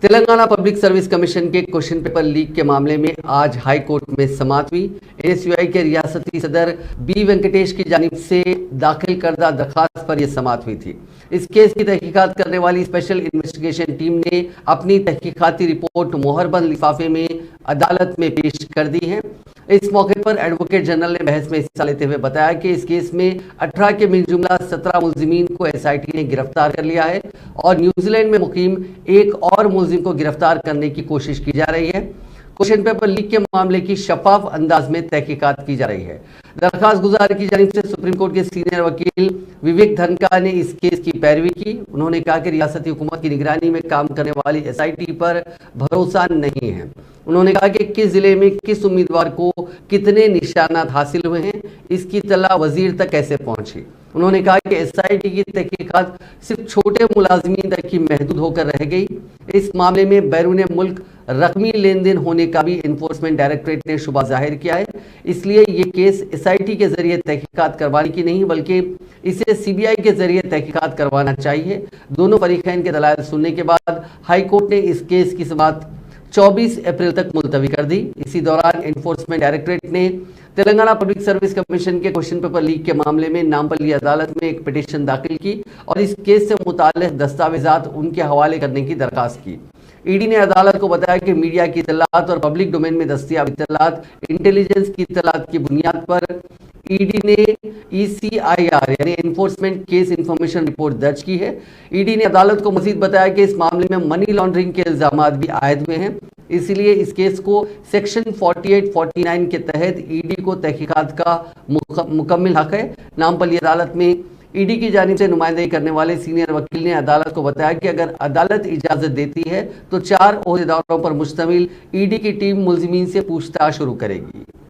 Telangana public service commission के question paper leak के मामले में आज हाई कोर्ट में समाअत हुई। एनएसयूआई के रियासती सदर बी वेंकटेश की जानिब से दाखिल करदा दरखास्त पर यह समाअत हुई थी। इस केस की तहकीकात करने वाली स्पेशल इन्वेस्टिगेशन टीम ने अपनी तहकीकाती रिपोर्ट मोहरबंद लिफाफे में अदालत में पेश कर दी है। इस मौके पर एडवोकेट जनरल ने बहस में हिस्सा लेते हुए बताया कि इस केस में 18 के मिलजुमला 17 मुलजिमीन को एसआईटी ने गिरफ्तार कर लिया है और न्यूजीलैंड में मुकीम एक और मुलजिम को गिरफ्तार करने की कोशिश की जा रही है। क्वेश्चन पेपर लीक के मामले की शफाफ अंदाज में तहकीकात की जा रही है। दरखास्त गुजार की जानिब से सुप्रीम कोर्ट के सीनियर वकील विवेक धनका ने इस केस की पैरवी की। उन्होंने कहा कि रियासती हुकूमत की निगरानी में काम करने वाली एसआईटी पर भरोसा नहीं है। उन्होंने कहा कि किस जिले में किस उम्मीदवार को कितने निशानात हासिल हुए हैं, इसकी इत्तला वजीर तक कैसे पहुंची। उन्होंने कहा कि एसआईटी की तहकीकात सिर्फ छोटे मुलाजमीन तक ही महदूद होकर रह गई। इस मामले में बैरून मुल्क रकमी लेन देन होने का भी एनफोर्समेंट डायरेक्टरेट ने शुबा जाहिर किया है। इसलिए ये केस एसआईटी के जरिए तहकीकात करवाने की नहीं बल्कि इसे सीबीआई के जरिए तहकीकात करवाना चाहिए। दोनों फरीकैन के दलाइल सुनने के बाद हाई कोर्ट ने इस केस की समाअत 24 अप्रैल तक मुलतवी कर दी। इसी दौरान एनफोर्समेंट डायरेक्टरेट ने तेलंगाना पब्लिक सर्विस कमीशन के क्वेश्चन पेपर लीक के मामले में नामपल्ली अदालत में एक पिटीशन दाखिल की और इस केस से मुताल्लिक दस्तावेजात उनके हवाले करने की दरखास्त की। ईडी ने अदालत को बताया कि मीडिया की इत्तलात और पब्लिक डोमेन में दस्तियाब इत्तलात इंटेलिजेंस की इत्तलात की बुनियाद पर ईडी ने ECIR यानी एनफोर्समेंट केस इंफॉर्मेशन रिपोर्ट दर्ज की है। ईडी ने अदालत को मजीद बताया कि इस मामले में मनी लॉन्ड्रिंग के इल्जामात भी आयद हुए हैं। इसलिए इस केस को सेक्शन 48-49 के तहत ईडी को तहकीकात का मुकम्मल हक है। नामपल्ली अदालत में ईडी की जानिब से नुमाइंदगी करने वाले सीनियर वकील ने अदालत को बताया कि अगर अदालत इजाजत देती है तो 4 ओहदेदारों पर मुश्तमिल ईडी की टीम मुलजिमीन से पूछताछ शुरू करेगी।